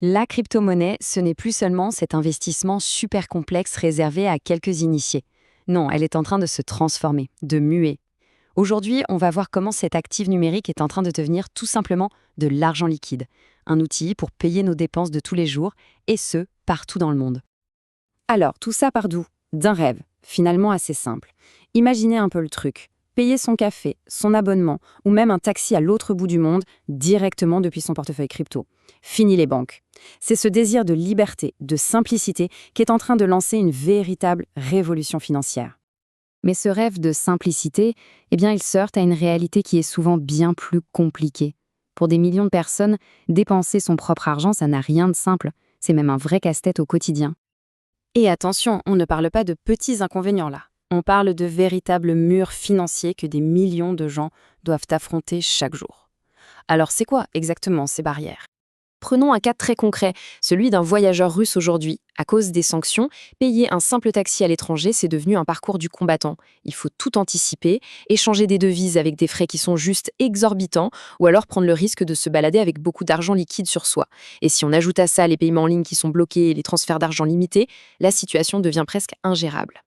La crypto-monnaie, ce n'est plus seulement cet investissement super complexe réservé à quelques initiés. Non, elle est en train de se transformer, de muer. Aujourd'hui, on va voir comment cet actif numérique est en train de devenir tout simplement de l'argent liquide, un outil pour payer nos dépenses de tous les jours, et ce, partout dans le monde. Alors, tout ça part d'où? D'un rêve, finalement assez simple. Imaginez un peu le truc. Payer son café, son abonnement ou même un taxi à l'autre bout du monde directement depuis son portefeuille crypto. Fini les banques. C'est ce désir de liberté, de simplicité qui est en train de lancer une véritable révolution financière. Mais ce rêve de simplicité, il se heurte à une réalité qui est souvent bien plus compliquée. Pour des millions de personnes, dépenser son propre argent, ça n'a rien de simple. C'est même un vrai casse-tête au quotidien. Et attention, on ne parle pas de petits inconvénients là. On parle de véritables murs financiers que des millions de gens doivent affronter chaque jour. Alors c'est quoi exactement ces barrières? Prenons un cas très concret, celui d'un voyageur russe aujourd'hui. À cause des sanctions, payer un simple taxi à l'étranger, c'est devenu un parcours du combattant. Il faut tout anticiper, échanger des devises avec des frais qui sont juste exorbitants, ou alors prendre le risque de se balader avec beaucoup d'argent liquide sur soi. Et si on ajoute à ça les paiements en ligne qui sont bloqués et les transferts d'argent limités, la situation devient presque ingérable.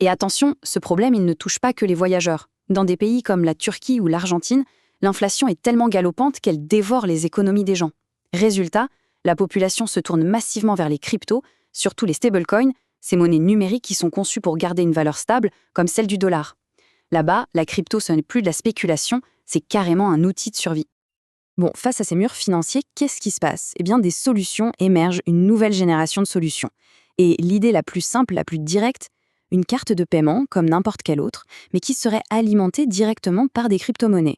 Et attention, ce problème, il ne touche pas que les voyageurs. Dans des pays comme la Turquie ou l'Argentine, l'inflation est tellement galopante qu'elle dévore les économies des gens. Résultat, la population se tourne massivement vers les cryptos, surtout les stablecoins, ces monnaies numériques qui sont conçues pour garder une valeur stable, comme celle du dollar. Là-bas, la crypto, ce n'est plus de la spéculation, c'est carrément un outil de survie. Bon, face à ces murs financiers, qu'est-ce qui se passe? Des solutions émergent, une nouvelle génération de solutions. Et l'idée la plus simple, la plus directe, une carte de paiement, comme n'importe quelle autre, mais qui serait alimentée directement par des crypto-monnaies.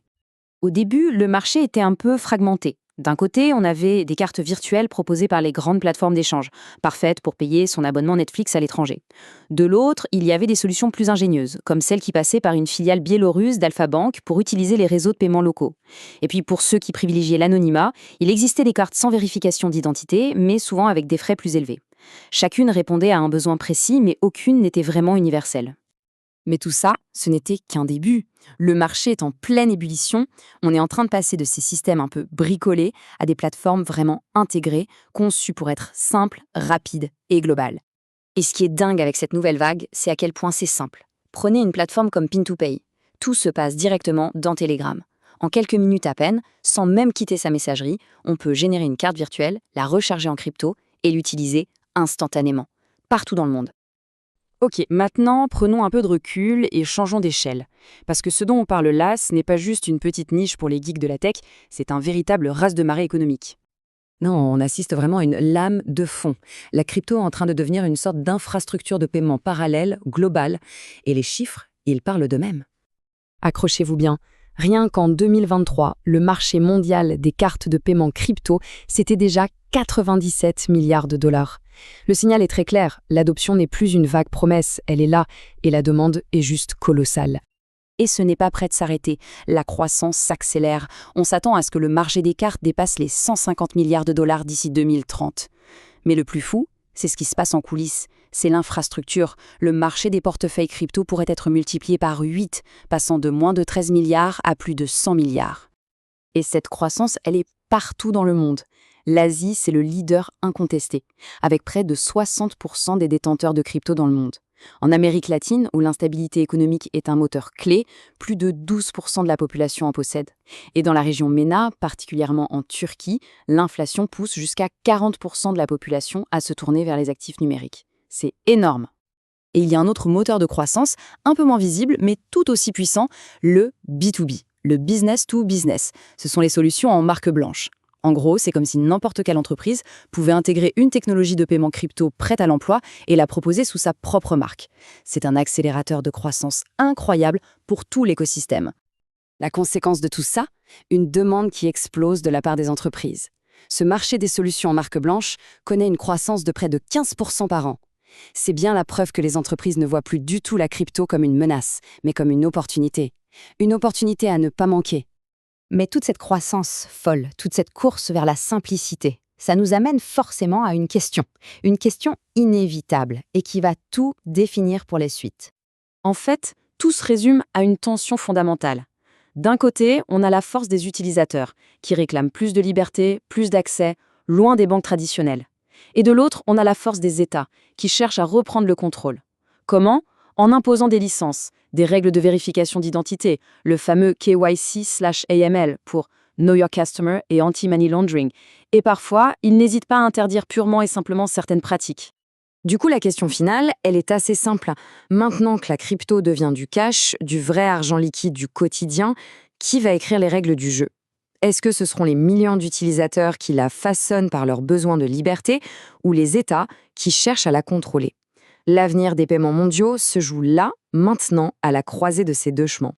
Au début, le marché était un peu fragmenté. D'un côté, on avait des cartes virtuelles proposées par les grandes plateformes d'échange, parfaites pour payer son abonnement Netflix à l'étranger. De l'autre, il y avait des solutions plus ingénieuses, comme celle qui passait par une filiale biélorusse d'Alpha Bank pour utiliser les réseaux de paiement locaux. Et puis pour ceux qui privilégiaient l'anonymat, il existait des cartes sans vérification d'identité, mais souvent avec des frais plus élevés. Chacune répondait à un besoin précis, mais aucune n'était vraiment universelle. Mais tout ça, ce n'était qu'un début. Le marché est en pleine ébullition. On est en train de passer de ces systèmes un peu bricolés à des plateformes vraiment intégrées, conçues pour être simples, rapides et globales. Et ce qui est dingue avec cette nouvelle vague, c'est à quel point c'est simple. Prenez une plateforme comme Pin2Pay. Tout se passe directement dans Telegram. En quelques minutes à peine, sans même quitter sa messagerie, on peut générer une carte virtuelle, la recharger en crypto et l'utiliser instantanément, partout dans le monde. Ok, maintenant, prenons un peu de recul et changeons d'échelle. Parce que ce dont on parle là, ce n'est pas juste une petite niche pour les geeks de la tech, c'est un véritable raz-de-marée économique. Non, on assiste vraiment à une lame de fond. La crypto est en train de devenir une sorte d'infrastructure de paiement parallèle, globale, et les chiffres, ils parlent d'eux-mêmes. Accrochez-vous bien. Rien qu'en 2023, le marché mondial des cartes de paiement crypto, c'était déjà 97 milliards de dollars. Le signal est très clair, l'adoption n'est plus une vague promesse, elle est là, et la demande est juste colossale. Et ce n'est pas prêt de s'arrêter, la croissance s'accélère. On s'attend à ce que le marché des cartes dépasse les 150 milliards de dollars d'ici 2030. Mais le plus fou, c'est ce qui se passe en coulisses. C'est l'infrastructure. Le marché des portefeuilles crypto pourrait être multiplié par 8, passant de moins de 13 milliards à plus de 100 milliards. Et cette croissance, elle est partout dans le monde. L'Asie, c'est le leader incontesté, avec près de 60% des détenteurs de crypto dans le monde. En Amérique latine, où l'instabilité économique est un moteur clé, plus de 12% de la population en possède. Et dans la région MENA, particulièrement en Turquie, l'inflation pousse jusqu'à 40% de la population à se tourner vers les actifs numériques. C'est énorme. Et il y a un autre moteur de croissance, un peu moins visible, mais tout aussi puissant, le B2B, le business to business. Ce sont les solutions en marque blanche. En gros, c'est comme si n'importe quelle entreprise pouvait intégrer une technologie de paiement crypto prête à l'emploi et la proposer sous sa propre marque. C'est un accélérateur de croissance incroyable pour tout l'écosystème. La conséquence de tout ça, une demande qui explose de la part des entreprises. Ce marché des solutions en marque blanche connaît une croissance de près de 15% par an. C'est bien la preuve que les entreprises ne voient plus du tout la crypto comme une menace, mais comme une opportunité. Une opportunité à ne pas manquer. Mais toute cette croissance folle, toute cette course vers la simplicité, ça nous amène forcément à une question inévitable et qui va tout définir pour les suites. En fait, tout se résume à une tension fondamentale. D'un côté, on a la force des utilisateurs, qui réclament plus de liberté, plus d'accès, loin des banques traditionnelles. Et de l'autre, on a la force des États, qui cherchent à reprendre le contrôle. Comment? En imposant des licences, des règles de vérification d'identité, le fameux KYC/AML pour Know Your Customer et Anti-Money Laundering. Et parfois, ils n'hésitent pas à interdire purement et simplement certaines pratiques. Du coup, la question finale, elle est assez simple. Maintenant que la crypto devient du cash, du vrai argent liquide du quotidien, qui va écrire les règles du jeu? Est-ce que ce seront les millions d'utilisateurs qui la façonnent par leurs besoins de liberté ou les États qui cherchent à la contrôler? L'avenir des paiements mondiaux se joue là, maintenant, à la croisée de ces deux chemins.